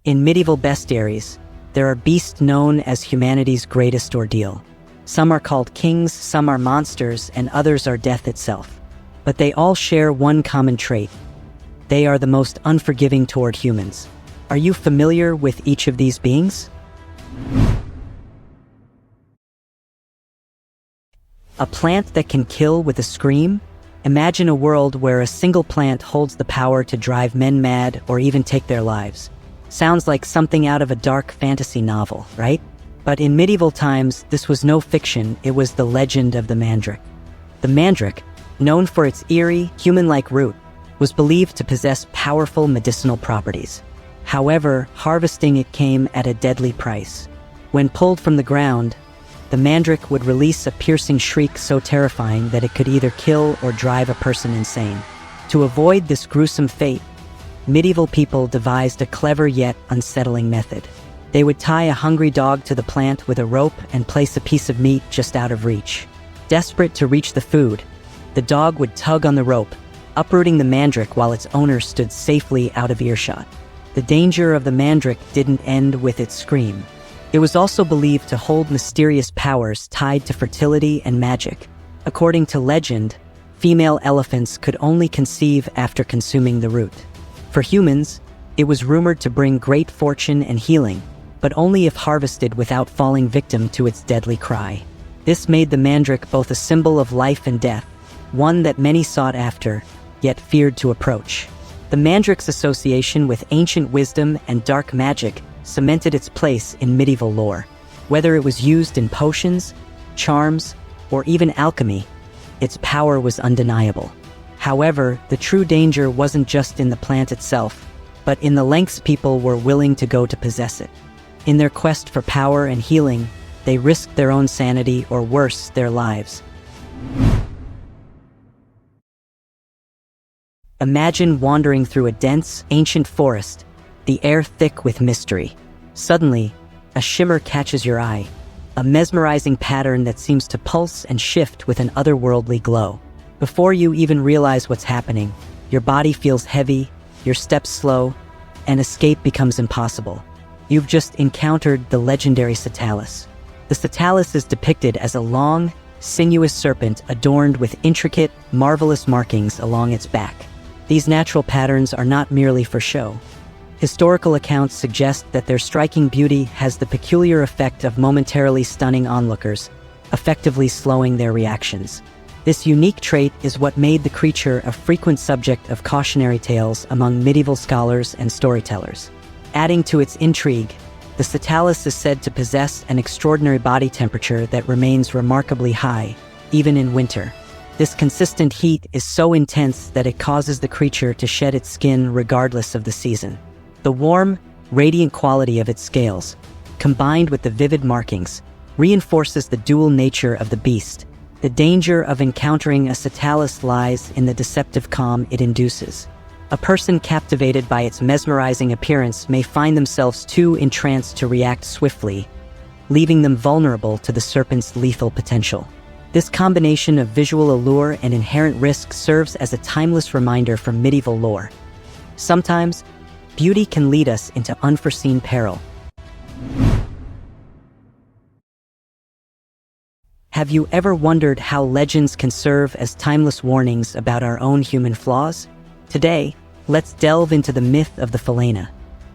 In medieval bestiaries, there are beasts known as humanity's greatest ordeal. Some are called kings, some are monsters, and others are death itself. But they all share one common trait. They are the most unforgiving toward humans. Are you familiar with each of these beings? A plant that can kill with a scream? Imagine a world where a single plant holds the power to drive men mad or even take their lives. Sounds like something out of a dark fantasy novel, right? But in medieval times, this was no fiction, it was the legend of the Mandrake. The Mandrake, known for its eerie, human-like root, was believed to possess powerful medicinal properties. However, harvesting it came at a deadly price. When pulled from the ground, the Mandrake would release a piercing shriek so terrifying that it could either kill or drive a person insane. To avoid this gruesome fate, medieval people devised a clever yet unsettling method. They would tie a hungry dog to the plant with a rope and place a piece of meat just out of reach. Desperate to reach the food, the dog would tug on the rope, uprooting the Mandrake while its owner stood safely out of earshot. The danger of the Mandrake didn't end with its scream. It was also believed to hold mysterious powers tied to fertility and magic. According to legend, female elephants could only conceive after consuming the root. For humans, it was rumored to bring great fortune and healing, but only if harvested without falling victim to its deadly cry. This made the Mandrake both a symbol of life and death, one that many sought after, yet feared to approach. The Mandrake's association with ancient wisdom and dark magic cemented its place in medieval lore. Whether it was used in potions, charms, or even alchemy, its power was undeniable. However, the true danger wasn't just in the plant itself, but in the lengths people were willing to go to possess it. In their quest for power and healing, they risked their own sanity or worse, their lives. Imagine wandering through a dense, ancient forest, the air thick with mystery. Suddenly, a shimmer catches your eye, a mesmerizing pattern that seems to pulse and shift with an otherworldly glow. Before you even realize what's happening, your body feels heavy, your steps slow, and escape becomes impossible. You've just encountered the legendary Scitalis. The Scitalis is depicted as a long, sinuous serpent adorned with intricate, marvelous markings along its back. These natural patterns are not merely for show. Historical accounts suggest that their striking beauty has the peculiar effect of momentarily stunning onlookers, effectively slowing their reactions. This unique trait is what made the creature a frequent subject of cautionary tales among medieval scholars and storytellers. Adding to its intrigue, the Scitalis is said to possess an extraordinary body temperature that remains remarkably high, even in winter. This consistent heat is so intense that it causes the creature to shed its skin regardless of the season. The warm, radiant quality of its scales, combined with the vivid markings, reinforces the dual nature of the beast. The danger of encountering a Scitalis lies in the deceptive calm it induces. A person captivated by its mesmerizing appearance may find themselves too entranced to react swiftly, leaving them vulnerable to the serpent's lethal potential. This combination of visual allure and inherent risk serves as a timeless reminder from medieval lore. Sometimes, beauty can lead us into unforeseen peril. Have you ever wondered how legends can serve as timeless warnings about our own human flaws? Today, let's delve into the myth of the Phalaena,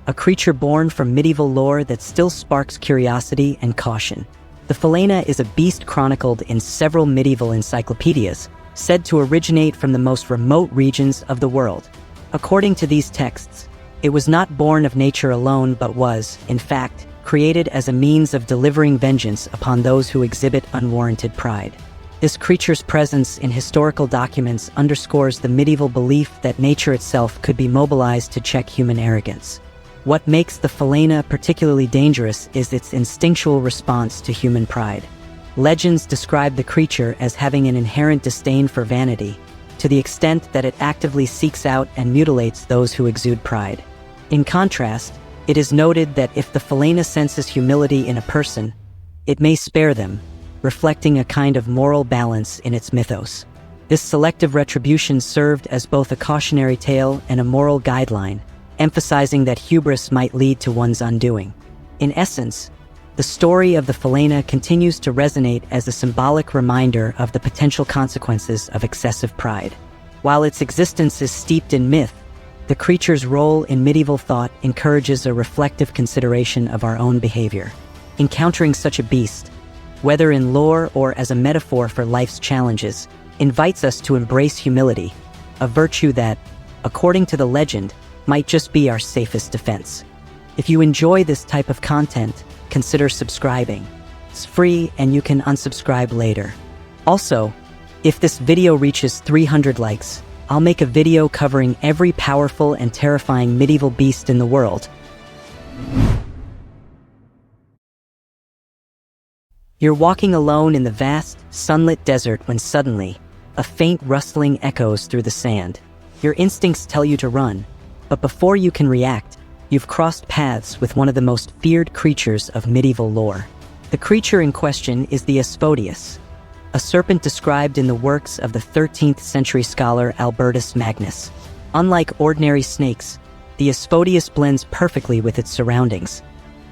a creature born from medieval lore that still sparks curiosity and caution. The Phalaena is a beast chronicled in several medieval encyclopedias, said to originate from the most remote regions of the world. According to these texts, it was not born of nature alone but was, in fact, created as a means of delivering vengeance upon those who exhibit unwarranted pride. This creature's presence in historical documents underscores the medieval belief that nature itself could be mobilized to check human arrogance. What makes the Phalaena particularly dangerous is its instinctual response to human pride. Legends describe the creature as having an inherent disdain for vanity, to the extent that it actively seeks out and mutilates those who exude pride. In contrast, it is noted that if the Phalaena senses humility in a person, it may spare them, reflecting a kind of moral balance in its mythos. This selective retribution served as both a cautionary tale and a moral guideline, emphasizing that hubris might lead to one's undoing. In essence, the story of the Phalaena continues to resonate as a symbolic reminder of the potential consequences of excessive pride. While its existence is steeped in myth, the creature's role in medieval thought encourages a reflective consideration of our own behavior. Encountering such a beast, whether in lore or as a metaphor for life's challenges, invites us to embrace humility, a virtue that, according to the legend, might just be our safest defense. If you enjoy this type of content, consider subscribing. It's free and you can unsubscribe later. Also, if this video reaches 300 likes, I'll make a video covering every powerful and terrifying medieval beast in the world. You're walking alone in the vast, sunlit desert when suddenly, a faint rustling echoes through the sand. Your instincts tell you to run, but before you can react, you've crossed paths with one of the most feared creatures of medieval lore. The creature in question is the Asfodius, a serpent described in the works of the 13th century scholar Albertus Magnus. Unlike ordinary snakes, the Asfodius blends perfectly with its surroundings.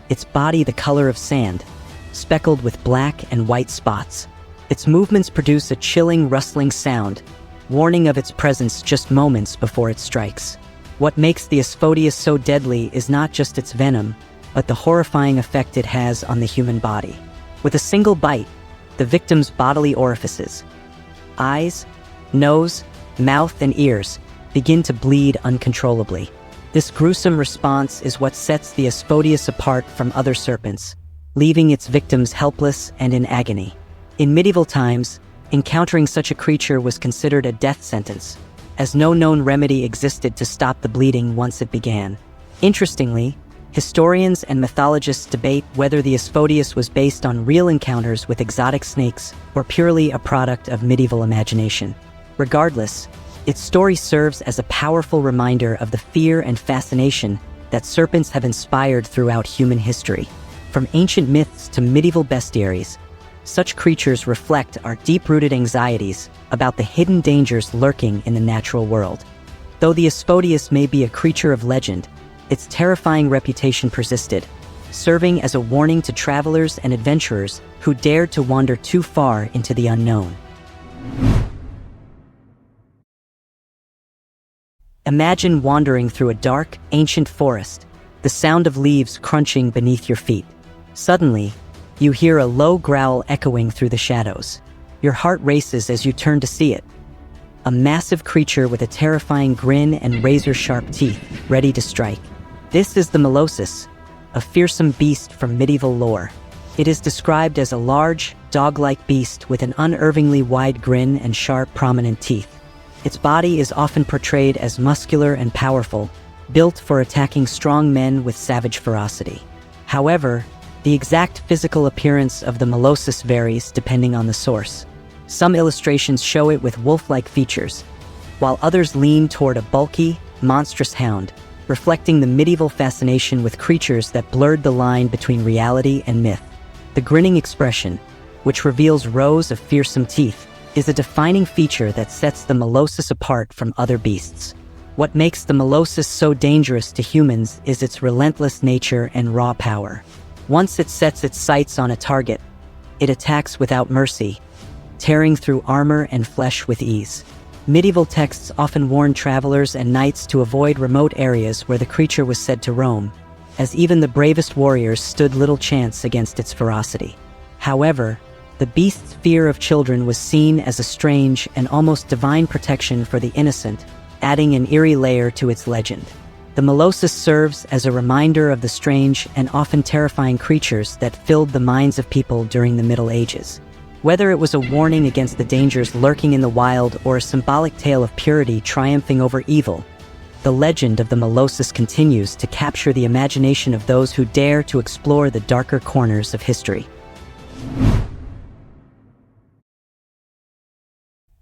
Its body the color of sand, speckled with black and white spots. Its movements produce a chilling, rustling sound, warning of its presence just moments before it strikes. What makes the Asfodius so deadly is not just its venom, but the horrifying effect it has on the human body. With a single bite, the victim's bodily orifices, eyes, nose, mouth, and ears, begin to bleed uncontrollably. This gruesome response is what sets the Asfodius apart from other serpents, leaving its victims helpless and in agony. In medieval times, encountering such a creature was considered a death sentence, as no known remedy existed to stop the bleeding once it began. Interestingly, historians and mythologists debate whether the Asfodius was based on real encounters with exotic snakes or purely a product of medieval imagination. Regardless, its story serves as a powerful reminder of the fear and fascination that serpents have inspired throughout human history. From ancient myths to medieval bestiaries, such creatures reflect our deep-rooted anxieties about the hidden dangers lurking in the natural world. Though the Asfodius may be a creature of legend, its terrifying reputation persisted, serving as a warning to travelers and adventurers who dared to wander too far into the unknown. Imagine wandering through a dark, ancient forest, the sound of leaves crunching beneath your feet. Suddenly, you hear a low growl echoing through the shadows. Your heart races as you turn to see it. A massive creature with a terrifying grin and razor-sharp teeth, ready to strike. This is the Molosus, a fearsome beast from medieval lore. It is described as a large, dog-like beast with an unervingly wide grin and sharp, prominent teeth. Its body is often portrayed as muscular and powerful, built for attacking strong men with savage ferocity. However, the exact physical appearance of the Molosus varies depending on the source. Some illustrations show it with wolf-like features, while others lean toward a bulky, monstrous hound, reflecting the medieval fascination with creatures that blurred the line between reality and myth. The grinning expression, which reveals rows of fearsome teeth, is a defining feature that sets the Molosus apart from other beasts. What makes the Molosus so dangerous to humans is its relentless nature and raw power. Once it sets its sights on a target, it attacks without mercy, tearing through armor and flesh with ease. Medieval texts often warned travelers and knights to avoid remote areas where the creature was said to roam, as even the bravest warriors stood little chance against its ferocity. However, the beast's fear of children was seen as a strange and almost divine protection for the innocent, adding an eerie layer to its legend. The Molosus serves as a reminder of the strange and often terrifying creatures that filled the minds of people during the Middle Ages. Whether it was a warning against the dangers lurking in the wild or a symbolic tale of purity triumphing over evil, the legend of the Molosus continues to capture the imagination of those who dare to explore the darker corners of history.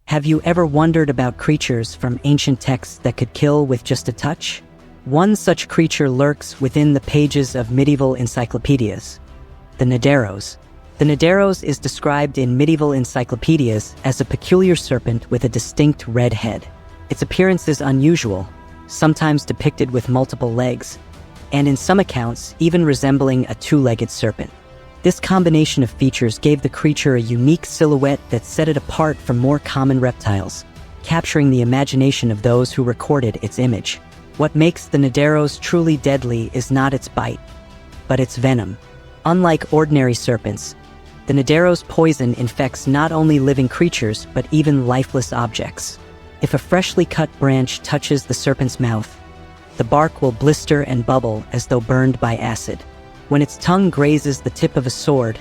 Have you ever wondered about creatures from ancient texts that could kill with just a touch? One such creature lurks within the pages of medieval encyclopedias, the Naderos. The Naderos is described in medieval encyclopedias as a peculiar serpent with a distinct red head. Its appearance is unusual, sometimes depicted with multiple legs, and in some accounts, even resembling a two-legged serpent. This combination of features gave the creature a unique silhouette that set it apart from more common reptiles, capturing the imagination of those who recorded its image. What makes the Nidaros truly deadly is not its bite, but its venom. Unlike ordinary serpents, the Nidaros' poison infects not only living creatures but even lifeless objects. If a freshly cut branch touches the serpent's mouth, the bark will blister and bubble as though burned by acid. When its tongue grazes the tip of a sword,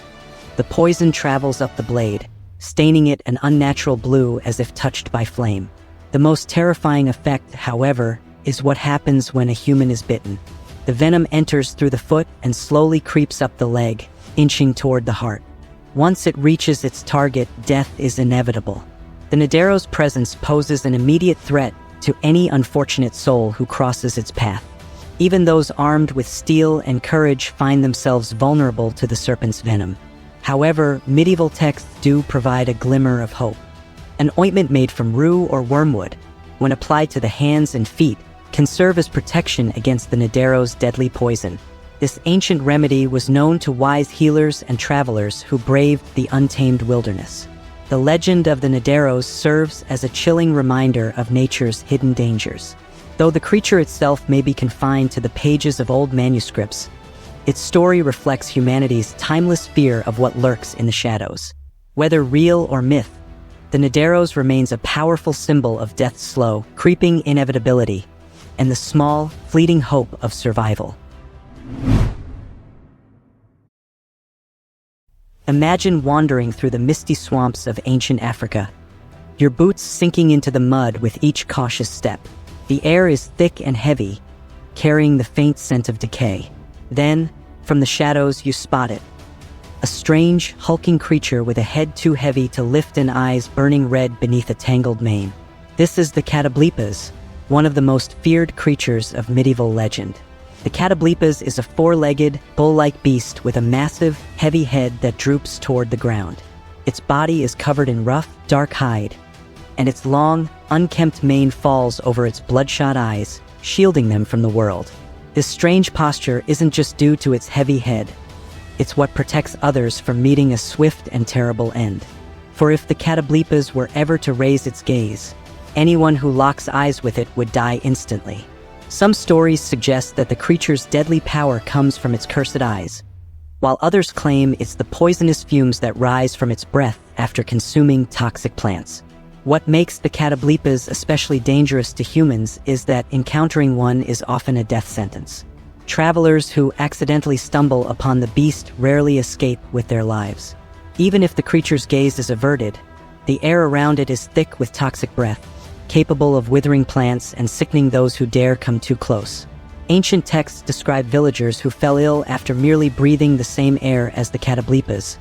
the poison travels up the blade, staining it an unnatural blue as if touched by flame. The most terrifying effect, however, is what happens when a human is bitten. The venom enters through the foot and slowly creeps up the leg, inching toward the heart. Once it reaches its target, death is inevitable. The Nidaros' presence poses an immediate threat to any unfortunate soul who crosses its path. Even those armed with steel and courage find themselves vulnerable to the serpent's venom. However, medieval texts do provide a glimmer of hope. An ointment made from rue or wormwood, when applied to the hands and feet, can serve as protection against the Nidaros' deadly poison. This ancient remedy was known to wise healers and travelers who braved the untamed wilderness. The legend of the Nidaros serves as a chilling reminder of nature's hidden dangers. Though the creature itself may be confined to the pages of old manuscripts, its story reflects humanity's timeless fear of what lurks in the shadows. Whether real or myth, the Nidaros remains a powerful symbol of death's slow, creeping inevitability, and the small, fleeting hope of survival. Imagine wandering through the misty swamps of ancient Africa, your boots sinking into the mud with each cautious step. The air is thick and heavy, carrying the faint scent of decay. Then, from the shadows, you spot it. A strange, hulking creature with a head too heavy to lift and eyes burning red beneath a tangled mane. This is the Catoblepas, one of the most feared creatures of medieval legend. The Catoblepas is a four-legged, bull-like beast with a massive, heavy head that droops toward the ground. Its body is covered in rough, dark hide, and its long, unkempt mane falls over its bloodshot eyes, shielding them from the world. This strange posture isn't just due to its heavy head. It's what protects others from meeting a swift and terrible end. For if the Catoblepas were ever to raise its gaze, anyone who locks eyes with it would die instantly. Some stories suggest that the creature's deadly power comes from its cursed eyes, while others claim it's the poisonous fumes that rise from its breath after consuming toxic plants. What makes the Catoblepas especially dangerous to humans is that encountering one is often a death sentence. Travelers who accidentally stumble upon the beast rarely escape with their lives. Even if the creature's gaze is averted, the air around it is thick with toxic breath, capable of withering plants and sickening those who dare come too close. Ancient texts describe villagers who fell ill after merely breathing the same air as the Catoblepas,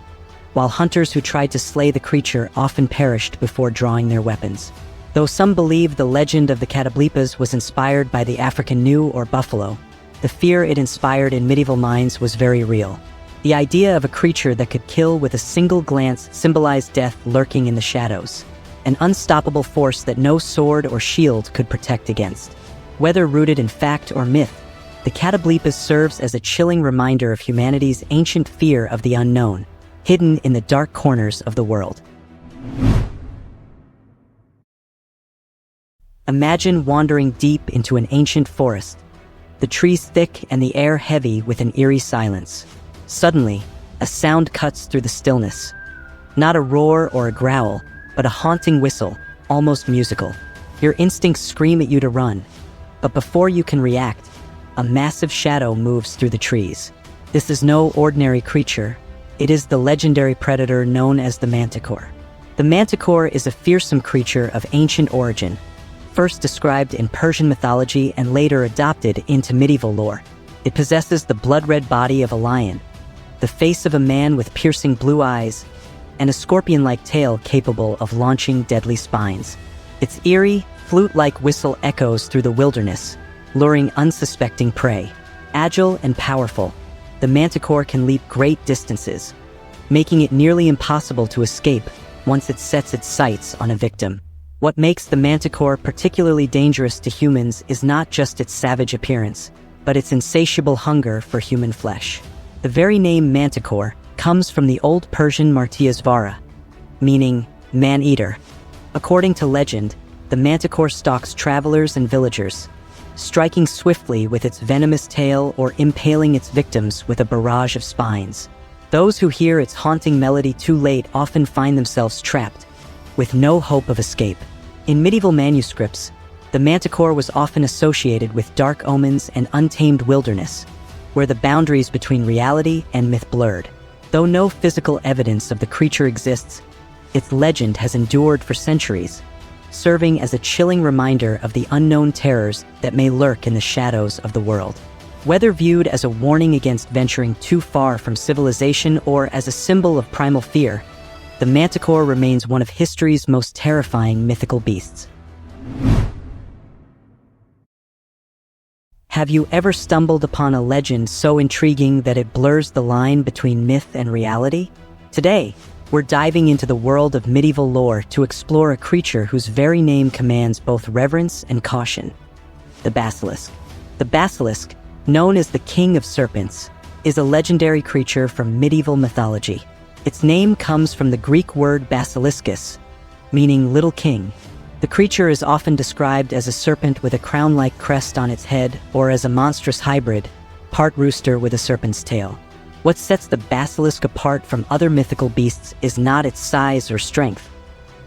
while hunters who tried to slay the creature often perished before drawing their weapons. Though some believe the legend of the Catoblepas was inspired by the African gnu or buffalo, the fear it inspired in medieval minds was very real. The idea of a creature that could kill with a single glance symbolized death lurking in the shadows, an unstoppable force that no sword or shield could protect against. Whether rooted in fact or myth, the Catoblepas serves as a chilling reminder of humanity's ancient fear of the unknown, hidden in the dark corners of the world. Imagine wandering deep into an ancient forest, the trees thick and the air heavy with an eerie silence. Suddenly, a sound cuts through the stillness. Not a roar or a growl, but a haunting whistle, almost musical. Your instincts scream at you to run, but before you can react, a massive shadow moves through the trees. This is no ordinary creature. It is the legendary predator known as the manticore. The manticore is a fearsome creature of ancient origin, first described in Persian mythology and later adopted into medieval lore. It possesses the blood-red body of a lion, the face of a man with piercing blue eyes, and a scorpion-like tail capable of launching deadly spines. Its eerie, flute-like whistle echoes through the wilderness, luring unsuspecting prey. Agile and powerful, the manticore can leap great distances, making it nearly impossible to escape once it sets its sights on a victim. What makes the manticore particularly dangerous to humans is not just its savage appearance, but its insatiable hunger for human flesh. The very name manticore comes from the Old Persian martiasvara, meaning man-eater. According to legend, the manticore stalks travelers and villagers, striking swiftly with its venomous tail or impaling its victims with a barrage of spines. Those who hear its haunting melody too late often find themselves trapped, with no hope of escape. In medieval manuscripts, the manticore was often associated with dark omens and untamed wilderness, where the boundaries between reality and myth blurred. Though no physical evidence of the creature exists, its legend has endured for centuries, serving as a chilling reminder of the unknown terrors that may lurk in the shadows of the world. Whether viewed as a warning against venturing too far from civilization or as a symbol of primal fear, the manticore remains one of history's most terrifying mythical beasts. Have you ever stumbled upon a legend so intriguing that it blurs the line between myth and reality? Today, we're diving into the world of medieval lore to explore a creature whose very name commands both reverence and caution: the basilisk. The basilisk, known as the king of serpents, is a legendary creature from medieval mythology. Its name comes from the Greek word basiliskus, meaning little king. The creature is often described as a serpent with a crown-like crest on its head, or as a monstrous hybrid, part rooster with a serpent's tail. What sets the basilisk apart from other mythical beasts is not its size or strength,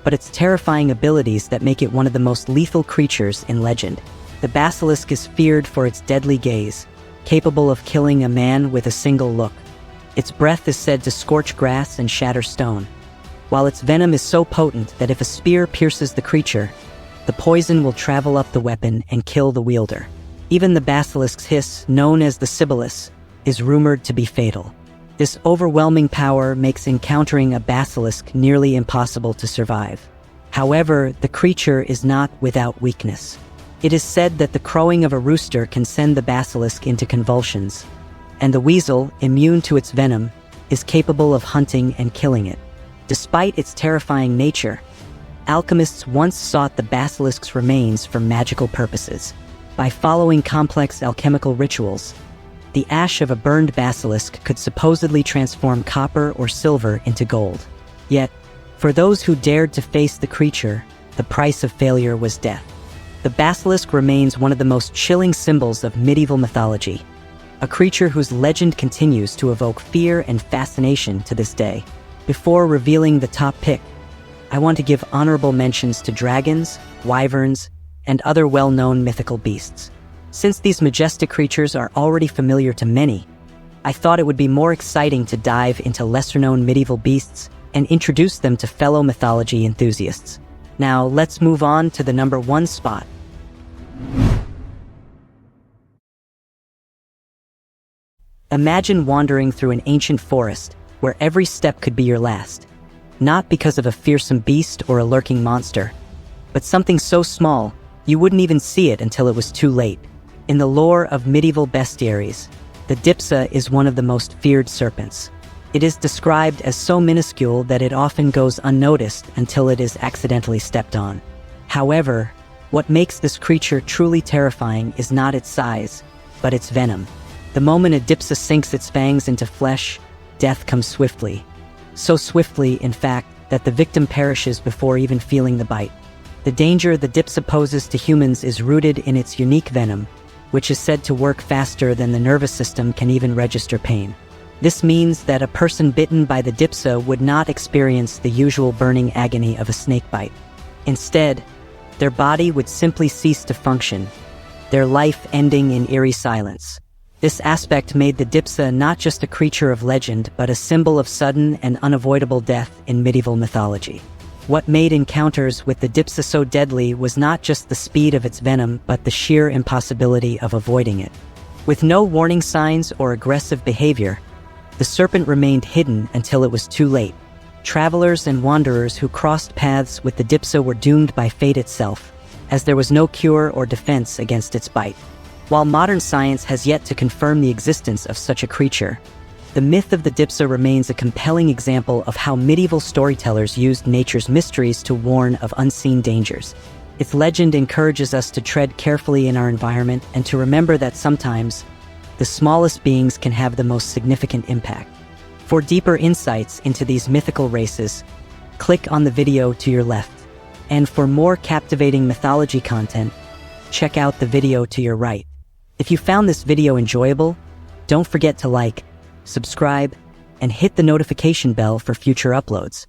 but its terrifying abilities that make it one of the most lethal creatures in legend. The basilisk is feared for its deadly gaze, capable of killing a man with a single look. Its breath is said to scorch grass and shatter stone, while its venom is so potent that if a spear pierces the creature, the poison will travel up the weapon and kill the wielder. Even the basilisk's hiss, known as the Scitalis, is rumored to be fatal. This overwhelming power makes encountering a basilisk nearly impossible to survive. However, the creature is not without weakness. It is said that the crowing of a rooster can send the basilisk into convulsions, and the weasel, immune to its venom, is capable of hunting and killing it. Despite its terrifying nature, alchemists once sought the basilisk's remains for magical purposes. By following complex alchemical rituals, the ash of a burned basilisk could supposedly transform copper or silver into gold. Yet, for those who dared to face the creature, the price of failure was death. The basilisk remains one of the most chilling symbols of medieval mythology, a creature whose legend continues to evoke fear and fascination to this day. Before revealing the top pick, I want to give honorable mentions to dragons, wyverns, and other well-known mythical beasts. Since these majestic creatures are already familiar to many, I thought it would be more exciting to dive into lesser-known medieval beasts and introduce them to fellow mythology enthusiasts. Now, let's move on to the number 1 spot. Imagine wandering through an ancient forest where every step could be your last, not because of a fearsome beast or a lurking monster, but something so small you wouldn't even see it until it was too late. In the lore of medieval bestiaries, the dipsa is one of the most feared serpents. It is described as so minuscule that it often goes unnoticed until it is accidentally stepped on. However, what makes this creature truly terrifying is not its size, but its venom. The moment a dipsa sinks its fangs into flesh, death comes swiftly. So swiftly, in fact, that the victim perishes before even feeling the bite. The danger the dipsa poses to humans is rooted in its unique venom, which is said to work faster than the nervous system can even register pain. This means that a person bitten by the dipsa would not experience the usual burning agony of a snake bite. Instead, their body would simply cease to function, their life ending in eerie silence. This aspect made the dipsa not just a creature of legend, but a symbol of sudden and unavoidable death in medieval mythology. What made encounters with the dipsa so deadly was not just the speed of its venom, but the sheer impossibility of avoiding it. With no warning signs or aggressive behavior, the serpent remained hidden until it was too late. Travelers and wanderers who crossed paths with the dipsa were doomed by fate itself, as there was no cure or defense against its bite. While modern science has yet to confirm the existence of such a creature, The myth of the Dipsa remains a compelling example of how medieval storytellers used nature's mysteries to warn of unseen dangers. Its legend encourages us to tread carefully in our environment and to remember that sometimes the smallest beings can have the most significant impact. For deeper insights into these mythical races, click on the video to your left. And for more captivating mythology content, check out the video to your right. If you found this video enjoyable, don't forget to like, subscribe, and hit the notification bell for future uploads.